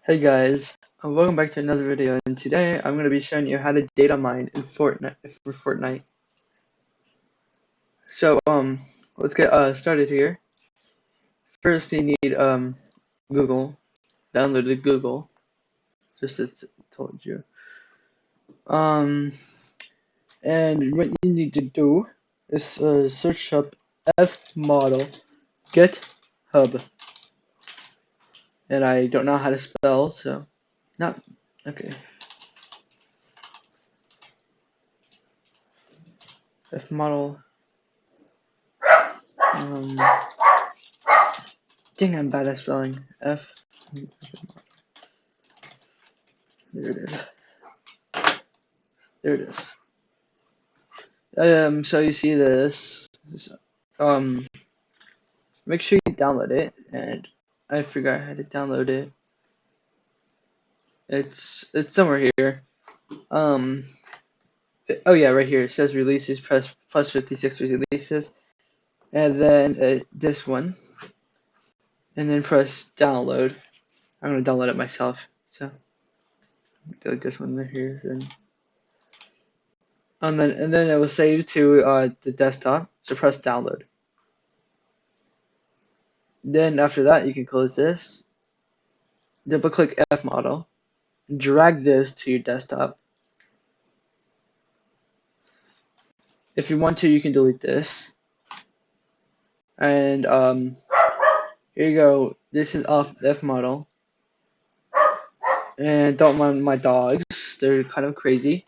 Hey guys, welcome back to another video, and today I'm going to be showing you how to data mine in Fortnite. So let's get started here. First you need Google, downloaded Google, just as I told you. And what you need to do is search up fmodel GitHub, and I don't know how to spell, so not okay. Fmodel. Um, Dang, I'm bad at spelling. There it is. There it is. So you see this. Um, Make sure you download it, and I forgot how to download it. It's somewhere here. Oh yeah, right here. It says releases plus 56 releases, and then this one, and then press download. I'm gonna download it myself. So delete this one right here, and then it will save to the desktop. So press download. Then after that, you can close this. Double click fmodel. Drag this to your desktop. If you want to, you can delete this. And here you go. This is off fmodel. And don't mind my dogs; they're kind of crazy.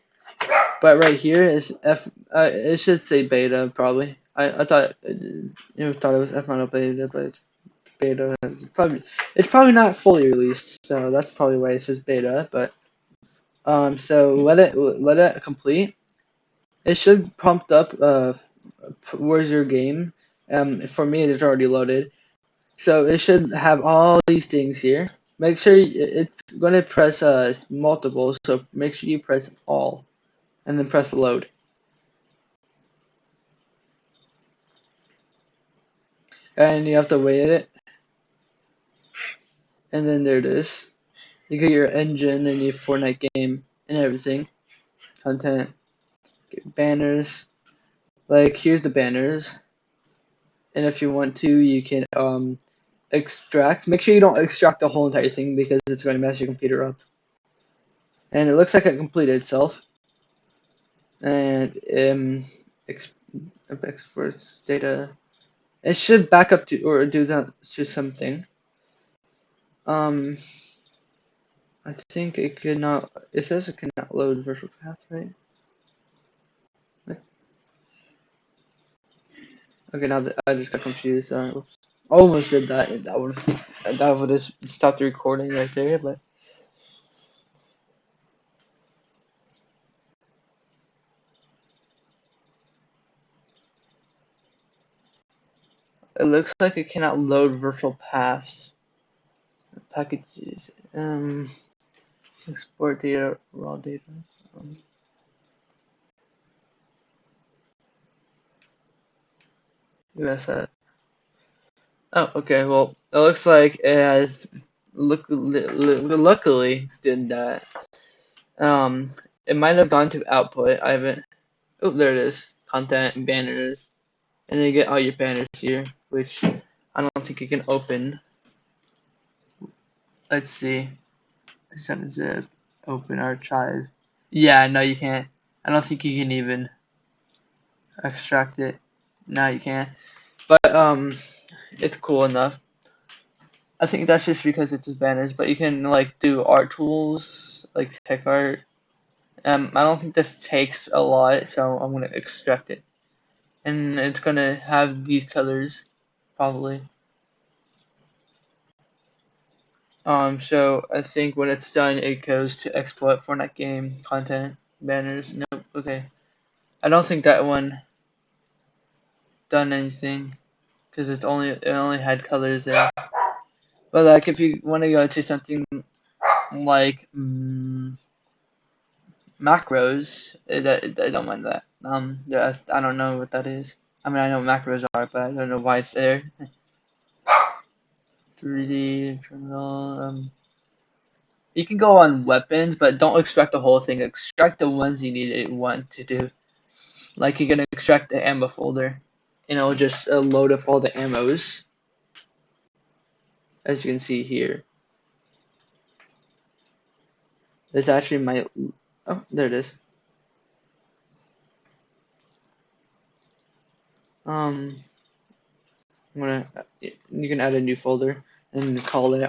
But right here is f. It should say beta probably. I thought thought it was fmodel beta, but beta. It's probably not fully released, so that's probably why it says beta. But so let it complete. It should prompt up where's your game. For me it is already loaded, so it should have all these things here. Make sure it's gonna press multiple, so make sure you press all and then press load. And you have to wait it, and then there it is. You get your engine and your Fortnite game and everything. Content, get banners. Like here's the banners, and if you want to, you can extract. Make sure you don't extract the whole entire thing because it's going to mess your computer up. And it looks like it completed itself. And exports data. It should back up to or do that to something. I think it could not. It says it cannot load virtual path, right? Okay, now that I just got confused. Whoops. Almost did that. That would have stopped the recording right there, but. It looks like it cannot load virtual paths. Packages. Export data, raw data. USS. Oh, okay. Well, it looks like it has luckily did that. It might have gone to output. I haven't. Oh, there it is. Content and banners, and then you get all your banners here, which I don't think you can open. Let's see. 7-zip. Open archive. Yeah, no, you can't. I don't think you can even extract it. No, you can't. But it's cool enough. I think that's just because it's banners, but you can like do art tools, like pick art. I don't think this takes a lot, so I'm gonna extract it, and it's gonna have these colors, probably. So I think when it's done, it goes to export Fortnite game content banners. Nope. Okay. I don't think that one done anything because it only had colors there. But like if you want to go to something like macros, I don't mind that. I don't know what that is. I mean, I know what macros are, but I don't know why it's there. 3D terminal. you can go on weapons, but don't extract the whole thing. Extract the ones you need it want to do. Like you're gonna extract the ammo folder, and it'll just load up all the ammos, as you can see here. There's actually my, oh, there it is. I'm gonna, you can add a new folder and call it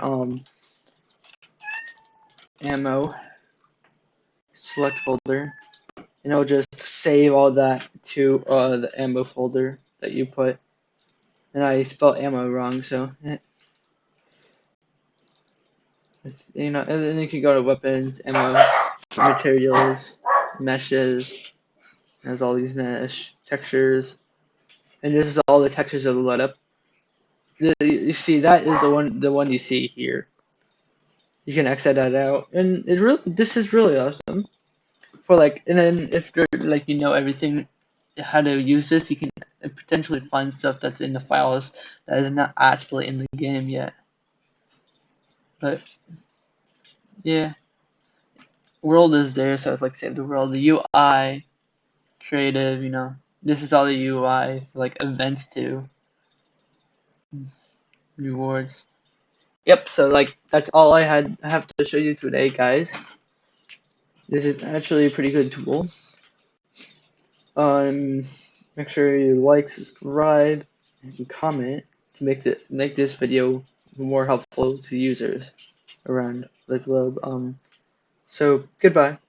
ammo select folder, and it'll just save all that to the ammo folder that you put. And I spelled ammo wrong, so it's, and then you can go to weapons, ammo, materials, meshes. It has all these mesh textures, and this is all the textures that will let up. You see, that is the one you see here. You can exit that out, and this is really awesome for like. And then if you're like everything, how to use this, you can potentially find stuff that's in the files that is not actually in the game yet. But yeah, world is there, so it's like save the world. The UI, creative, this is all the UI for like events too, rewards. Yep. So like that's all I have to show you today, guys. This is actually a pretty good tool. Um, make sure you like, subscribe, and comment to make this video more helpful to users around the globe. So goodbye.